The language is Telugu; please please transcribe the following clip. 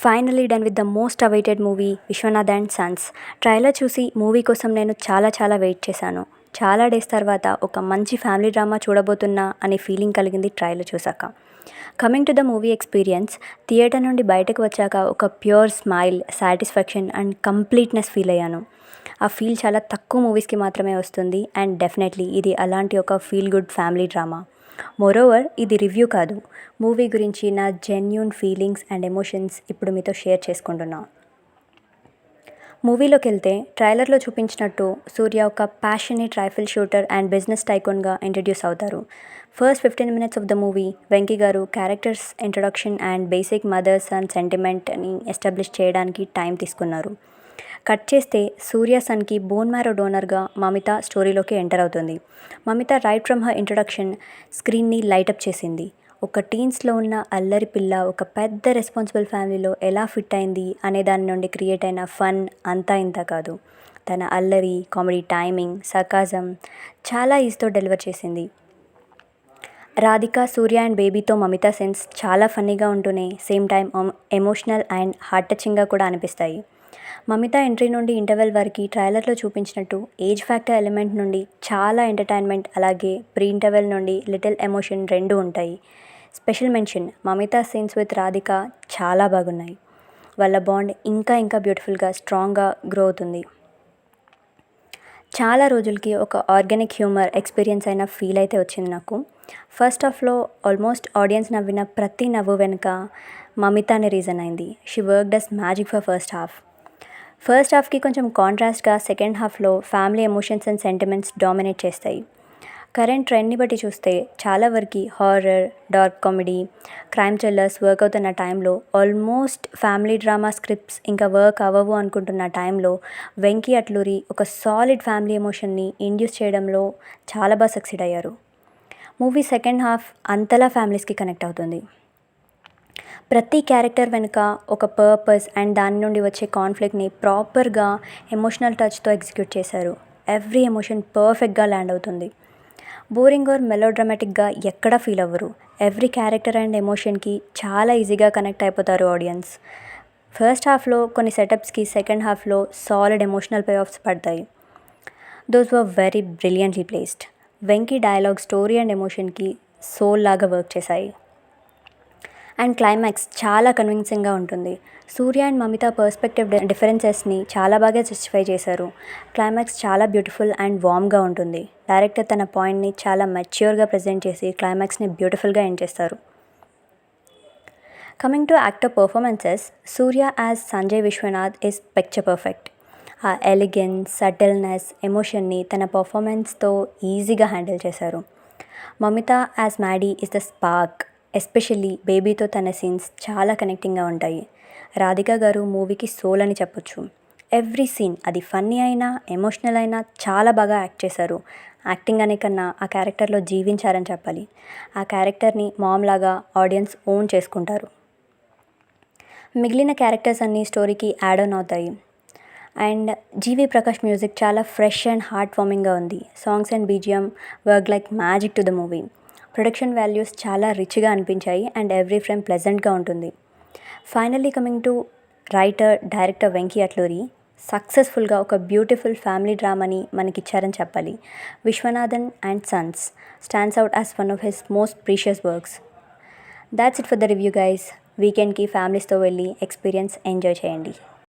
Finally done with the most awaited movie 'Vishwanath and sons'. Trailer చూసి మూవీ కోసం నేను చాలా వెయిట్ చేశాను. చాలా డేస్ తర్వాత ఒక మంచి ఫ్యామిలీ డ్రామా చూడబోతున్నా అనే ఫీలింగ్ కలిగింది ట్రైలర్ చూసాక. Coming to the movie experience, theatre నుండి బయటకు వచ్చాక ఒక pure smile, satisfaction and completeness feel అయ్యాను. ఆ ఫీల్ చాలా తక్కువ మూవీస్కి మాత్రమే వస్తుంది అండ్ డెఫినెట్లీ ఇది అలాంటి ఒక feel good family drama. Moreover ఇది రివ్యూ కాదు, మూవీ గురించి నా జెన్యూన్ ఫీలింగ్స్ అండ్ ఎమోషన్స్ ఇప్పుడు మీతో షేర్ చేసుకుంటున్నా. మూవీలోకి వెళ్తే ట్రైలర్లో చూపించినట్టు సూర్య ఒక passionate rifle shooter and business టైకోన్గా ఇంట్రడ్యూస్ అవుతారు. First 15 minutes of the movie Venky garu characters introduction and basic mother son సెంటిమెంట్ని ఎస్టాబ్లిష్ చేయడానికి టైం తీసుకున్నారు. కట్ చేస్తే సూర్య సన్కి బోన్ మ్యారో డోనర్గా మమిత స్టోరీలోకి ఎంటర్ అవుతుంది. Mamitha right from her introduction స్క్రీన్ని లైటప్ చేసింది. ఒక టీన్స్లో ఉన్న అల్లరి పిల్ల ఒక పెద్ద రెస్పాన్సిబుల్ ఫ్యామిలీలో ఎలా ఫిట్ అయింది అనే దాని నుండి క్రియేట్ అయిన ఫన్ అంతా ఇంత కాదు. తన అల్లరి, కామెడీ టైమింగ్, సర్కాజం చాలా ఈజీతో డెలివర్ చేసింది. రాధిక, సూర్య అండ్ బేబీతో మమిత సెన్స్ చాలా ఫన్నీగా ఉంటూనే same time emotional and heart టచింగ్గా కూడా అనిపిస్తాయి. మమిత ఎంట్రీ నుండి ఇంటర్వెల్ వరకు ట్రైలర్లో చూపించినట్టు ఏజ్ ఫ్యాక్టర్ ఎలిమెంట్ నుండి చాలా ఎంటర్టైన్మెంట్, అలాగే ప్రీ ఇంటర్వెల్ నుండి లిటిల్ ఎమోషన్ రెండూ ఉంటాయి. Special mention Mamitha scenes with Radhika చాలా బాగున్నాయి. వాళ్ళ బాండ్ ఇంకా బ్యూటిఫుల్గా స్ట్రాంగ్గా గ్రో అవుతుంది. చాలా రోజులకి ఒక ఆర్గానిక్ హ్యూమర్ ఎక్స్పీరియన్స్ అయిన ఫీల్ అయితే వచ్చింది నాకు. ఫస్ట్ హాఫ్లో ఆల్మోస్ట్ ఆడియన్స్ నవ్విన ప్రతి నవ్వు వెనుక మమిత అనే రీజన్ అయింది. She worked as magic for first హాఫ్కి కొంచెం కాంట్రాస్ట్గా సెకండ్ హాఫ్లో family emotions and sentiments dominate చేస్తాయి. కరెంట్ ట్రెండ్ని బట్టి చూస్తే చాలా వరకు horror, dark comedy, crime thrillers work అవుతున్న టైంలో, ఆల్మోస్ట్ ఫ్యామిలీ డ్రామా స్క్రిప్ట్స్ ఇంకా వర్క్ అవ్వవు అనుకుంటున్న టైంలో వెంకీ అట్లూరి ఒక సాలిడ్ ఫ్యామిలీ ఎమోషన్ని ఇండ్యూస్ చేయడంలో చాలా బాగా సక్సీడ్ అయ్యారు. మూవీ సెకండ్ హాఫ్ అంతలా ఫ్యామిలీస్కి కనెక్ట్ అవుతుంది. ప్రతి క్యారెక్టర్ వెనుక ఒక పర్పస్ అండ్ దాని నుండి వచ్చే కాన్ఫ్లిక్ట్ని ప్రాపర్గా ఎమోషనల్ టచ్తో ఎగ్జిక్యూట్ చేశారు. ఎవ్రీ ఎమోషన్ పర్ఫెక్ట్గా ల్యాండ్ అవుతుంది. బోరింగ్ ఆర్ మెలోడ్రామాటిక్గా ఎక్కడా ఫీల్ అవ్వరు. ఎవ్రీ క్యారెక్టర్ అండ్ ఎమోషన్కి చాలా ఈజీగా కనెక్ట్ అయిపోతారు ఆడియన్స్. ఫస్ట్ హాఫ్లో కొన్ని సెటప్స్కి సెకండ్ హాఫ్లో సాలిడ్ ఎమోషనల్ పే ఆఫ్స్ పడతాయి. Those were very brilliantly placed. Venky dialogue story and ఎమోషన్కి సోల్ లాగా వర్క్ చేశాయి. అండ్ క్లైమాక్స్ చాలా కన్విన్సింగ్గా ఉంటుంది. సూర్య అండ్ మమిత పర్స్పెక్టివ్ డిఫరెన్సెస్ని చాలా బాగా జస్టిఫై చేశారు. క్లైమాక్స్ చాలా బ్యూటిఫుల్ అండ్ వామ్గా ఉంటుంది. డైరెక్టర్ తన పాయింట్ని చాలా మెచ్యూర్గా ప్రజెంట్ చేసి క్లైమాక్స్ని బ్యూటిఫుల్గా ఎండ్ చేస్తారు. Coming to actor performances, Surya as Sanjay Vishwanath is picture perfect. ఆ ఎలిగెన్స్, సటిల్నెస్, ఎమోషన్ని తన పర్ఫార్మెన్స్తో ఈజీగా హ్యాండిల్ చేశారు. Mamitha as Maddy is the spark. Especially బేబీతో తన సీన్స్ చాలా కనెక్టింగ్గా ఉంటాయి. రాధిక గారు మూవీకి సోల్ అని చెప్పొచ్చు. ఎవ్రీ సీన్ అది ఫన్నీ అయినా ఎమోషనల్ అయినా చాలా బాగా యాక్ట్ చేశారు. యాక్టింగ్ అనే కన్నా ఆ క్యారెక్టర్లో జీవించారని చెప్పాలి. ఆ క్యారెక్టర్ని మామ్ లాగా ఆడియన్స్ ఓన్ చేసుకుంటారు. మిగిలిన క్యారెక్టర్స్ అన్నీ స్టోరీకి యాడ్ ఆన్ అవుతాయి. అండ్ జీవి ప్రకాష్ మ్యూజిక్ చాలా ఫ్రెష్ అండ్ హార్ట్ వార్మింగ్గా ఉంది. Songs and BGM work like magic to the movie. Production values చాలా రిచ్గా అనిపించాయి అండ్ ఎవ్రీ ఫ్రేమ్ ప్లెజెంట్గా ఉంటుంది. Finally coming to writer, director Venky Atluri సక్సెస్ఫుల్గా ఒక బ్యూటిఫుల్ ఫ్యామిలీ డ్రామాని మనకిచ్చారని చెప్పాలి. Vishwanathan and sons stands out as one of his most precious works. That's it for the review guys. వీకెండ్కి ఫ్యామిలీస్తో వెళ్ళి ఎక్స్పీరియన్స్ ఎంజాయ్ చేయండి.